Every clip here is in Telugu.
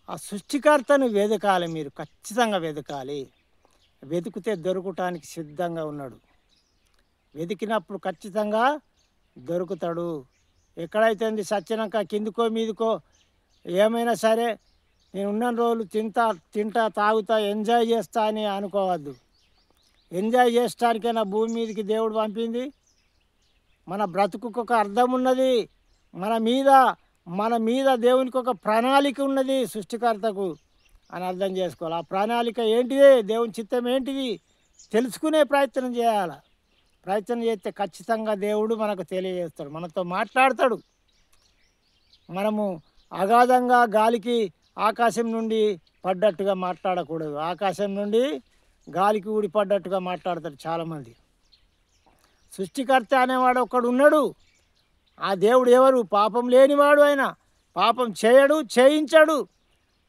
ఆ సృష్టికర్తను వెదకాలి, మీరు ఖచ్చితంగా వెదకాలి. వెతికితే దొరకటానికి సిద్ధంగా ఉన్నాడు. వెతికినప్పుడు ఖచ్చితంగా దొరుకుతాడు. ఎక్కడైతే ఉంది సచ్చినాక కిందకో మీదకో ఏమైనా సరే నేను ఉన్న రోజులు తింటా తింటా తాగుతా ఎంజాయ్ చేస్తా అని అనుకోవద్దు. ఎంజాయ్ చేయడానికైనా భూమి మీదకి దేవుడు పంపింది. మన బ్రతుకుకు ఒక అర్థం ఉన్నది. మన మీద మన మీద దేవునికి ఒక ప్రణాళిక ఉన్నది సృష్టికర్తకు అని అర్థం చేసుకోవాలి. ఆ ప్రణాళిక ఏంటిది, దేవుని చిత్తం ఏంటిది తెలుసుకునే ప్రయత్నం చేయాలి. ప్రయత్నం చేస్తే ఖచ్చితంగా దేవుడు మనకు తెలియజేస్తాడు, మనతో మాట్లాడతాడు. మనము అగాధంగా గాలికి ఆకాశం నుండి పడ్డట్టుగా మాట్లాడకూడదు. ఆకాశం నుండి గాలికి ఊడి పడ్డట్టుగా మాట్లాడతాడు చాలామంది. సృష్టికర్త అనేవాడు ఒకడు ఉన్నాడు. ఆ దేవుడు ఎవరు? పాపం లేనివాడు. ఆయన పాపం చేయడు, చేయించడు.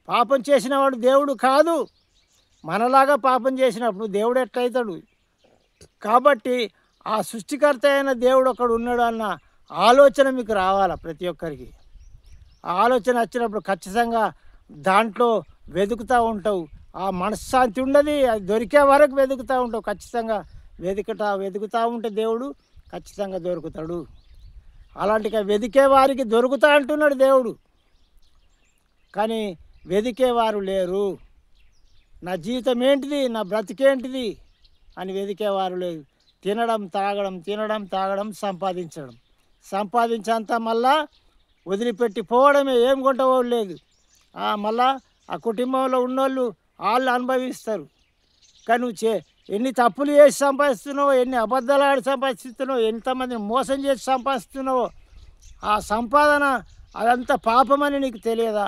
పాపం చేసినవాడు దేవుడు కాదు. మనలాగా పాపం చేసినప్పుడు దేవుడు ఎట్లయితాడు? కాబట్టి ఆ సృష్టికర్త అయిన దేవుడు ఒకడు ఉన్నాడు అన్న ఆలోచన మీకు రావాలా ప్రతి ఒక్కరికి. ఆ ఆలోచన వచ్చినప్పుడు ఖచ్చితంగా దాంట్లో వెతుకుతూ ఉంటావు. ఆ మనశ్శాంతి ఉండదు. అది దొరికే వరకు వెతుకుతూ ఉంటావు. ఖచ్చితంగా వెతుకుతూ ఉంటే దేవుడు ఖచ్చితంగా దొరుకుతాడు. అలాంటిగా వెతికే వారికి దొరుకుతా అంటున్నాడు దేవుడు. కానీ వెతికేవారు లేరు. నా జీవితం ఏంటిది, నా బ్రతికేంటిది అని వెతికేవారు లేదు. తినడం తాగడం సంపాదించడం, సంపాదించేంత మళ్ళా వదిలిపెట్టి పోవడమే. ఏం కొంటవాడు లేదు. మళ్ళా ఆ కుటుంబంలో ఉన్నోళ్ళు వాళ్ళు అనుభవిస్తారు. కానీ నువ్వు ఎన్ని తప్పులు చేసి సంపాదిస్తున్నావో, ఎన్ని అబద్ధాలు ఆడి సంపాదిస్తున్నావో, ఎంతమందిని మోసం చేసి సంపాదిస్తున్నావో, ఆ సంపాదన అదంతా పాపమని నీకు తెలియదా?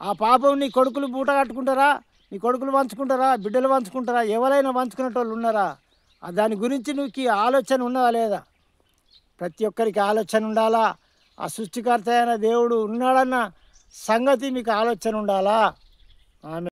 ఆ పాపం నీ కొడుకులు మూట కట్టుకుంటారా? నీ కొడుకులు పంచుకుంటారా? బిడ్డలు పంచుకుంటారా? ఎవరైనా పంచుకునేటోళ్ళు ఉన్నారా? దాని గురించి నీకు ఆలోచన ఉన్నదా లేదా? ప్రతి ఒక్కరికి ఆలోచన ఉండాలా. ఆ సృష్టికర్త అయిన దేవుడు ఉన్నాడన్న సంగతి మీకు ఆలోచన ఉండాలా. ఆమె